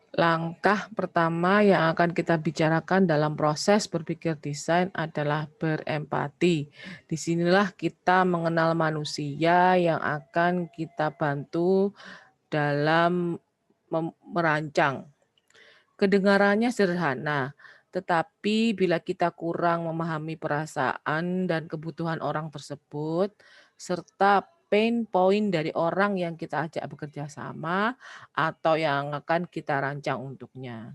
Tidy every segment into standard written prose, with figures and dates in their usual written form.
Langkah pertama yang akan kita bicarakan dalam proses berpikir desain adalah berempati. Disinilah kita mengenal manusia yang akan kita bantu dalam merancang. Kedengarannya sederhana, tetapi bila kita kurang memahami perasaan dan kebutuhan orang tersebut, serta pain point dari orang yang kita ajak bekerja sama atau yang akan kita rancang untuknya.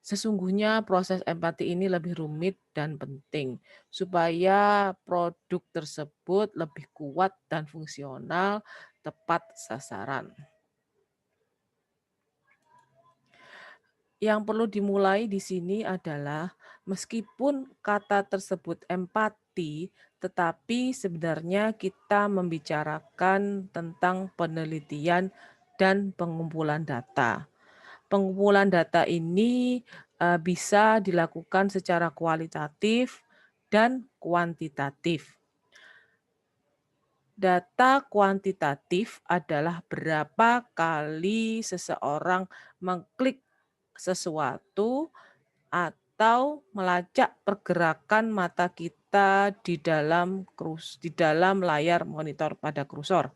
Sesungguhnya proses empati ini lebih rumit dan penting supaya produk tersebut lebih kuat dan fungsional, tepat sasaran. Yang perlu dimulai di sini adalah meskipun kata tersebut empati, tetapi sebenarnya kita membicarakan tentang penelitian dan pengumpulan data. Pengumpulan data ini bisa dilakukan secara kualitatif dan kuantitatif. Data kuantitatif adalah berapa kali seseorang mengklik sesuatu atau melacak pergerakan mata kita di dalam layar monitor pada kursor.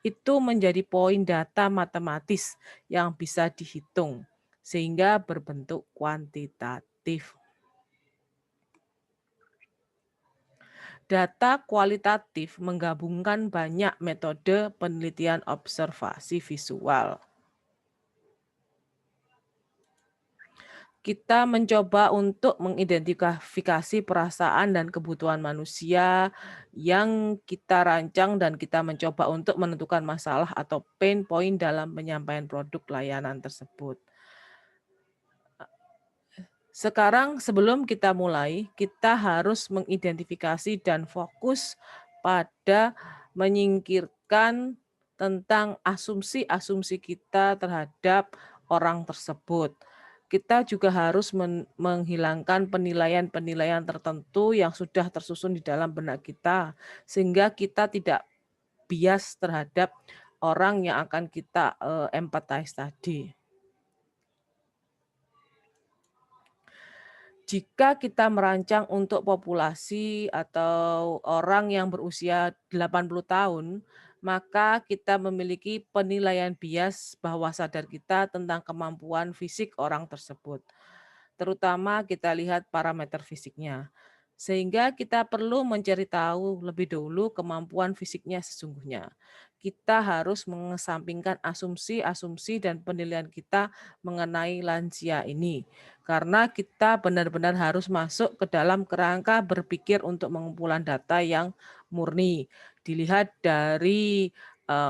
Itu menjadi poin data matematis yang bisa dihitung sehingga berbentuk kuantitatif. Data kualitatif menggabungkan banyak metode penelitian observasi visual. Kita mencoba untuk mengidentifikasi perasaan dan kebutuhan manusia yang kita rancang dan kita mencoba untuk menentukan masalah atau pain point dalam penyampaian produk layanan tersebut. Sekarang sebelum kita mulai, kita harus mengidentifikasi dan fokus pada menyingkirkan tentang asumsi-asumsi kita terhadap orang tersebut. Kita juga harus menghilangkan penilaian-penilaian tertentu yang sudah tersusun di dalam benak kita, sehingga kita tidak bias terhadap orang yang akan kita empathize tadi. Jika kita merancang untuk populasi atau orang yang berusia 80 tahun, maka kita memiliki penilaian bias bawah sadar kita tentang kemampuan fisik orang tersebut. Terutama kita lihat parameter fisiknya. Sehingga kita perlu mencari tahu lebih dahulu kemampuan fisiknya sesungguhnya. Kita harus mengesampingkan asumsi-asumsi dan penilaian kita mengenai lansia ini. Karena kita benar-benar harus masuk ke dalam kerangka berpikir untuk pengumpulan data yang murni. Dilihat dari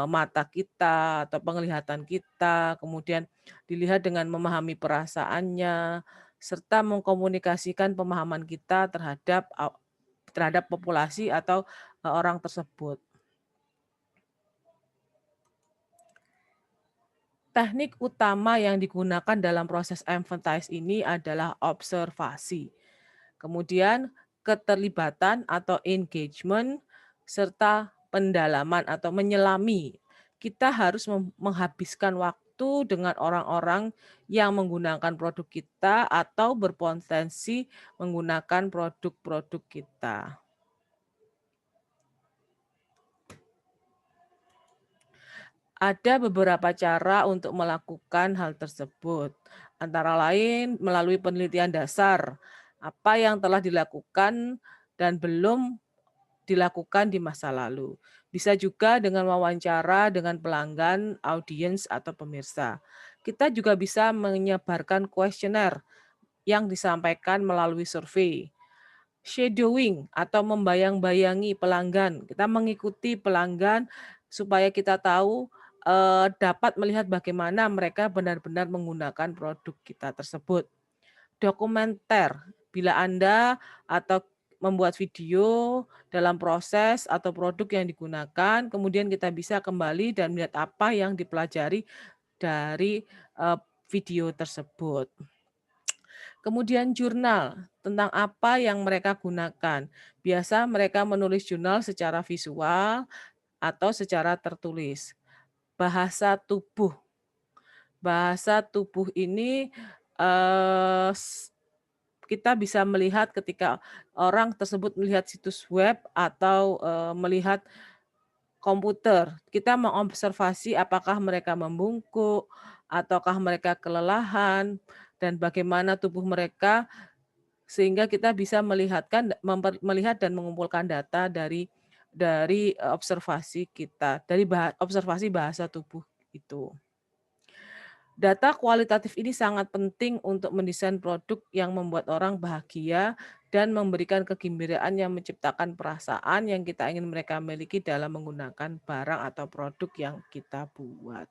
mata kita atau penglihatan kita, kemudian dilihat dengan memahami perasaannya, serta mengkomunikasikan pemahaman kita terhadap populasi atau orang tersebut. Teknik utama yang digunakan dalam proses empathize ini adalah observasi. Kemudian keterlibatan atau engagement serta pendalaman atau menyelami. Kita harus menghabiskan waktu dengan orang-orang yang menggunakan produk kita atau berpotensi menggunakan produk-produk kita. Ada beberapa cara untuk melakukan hal tersebut, antara lain melalui penelitian dasar, apa yang telah dilakukan dan belum dilakukan di masa lalu. Bisa juga dengan wawancara dengan pelanggan, audiens, atau pemirsa. Kita juga bisa menyebarkan kuesioner yang disampaikan melalui survei. Shadowing atau membayang-bayangi pelanggan. Kita mengikuti pelanggan supaya kita tahu dapat melihat bagaimana mereka benar-benar menggunakan produk kita tersebut. Dokumenter, bila Anda atau membuat video dalam proses atau produk yang digunakan, kemudian kita bisa kembali dan melihat apa yang dipelajari dari video tersebut. Kemudian jurnal, tentang apa yang mereka gunakan. Biasa mereka menulis jurnal secara visual atau secara tertulis. Bahasa tubuh. Bahasa tubuh ini, eee, s kita bisa melihat ketika orang tersebut melihat situs web atau, melihat komputer. Kita mengobservasi apakah mereka membungkuk, ataukah mereka kelelahan, dan bagaimana tubuh mereka, sehingga kita bisa melihat dan mengumpulkan data dari observasi kita, dari observasi bahasa tubuh itu. Data kualitatif ini sangat penting untuk mendesain produk yang membuat orang bahagia dan memberikan kegembiraan yang menciptakan perasaan yang kita ingin mereka miliki dalam menggunakan barang atau produk yang kita buat.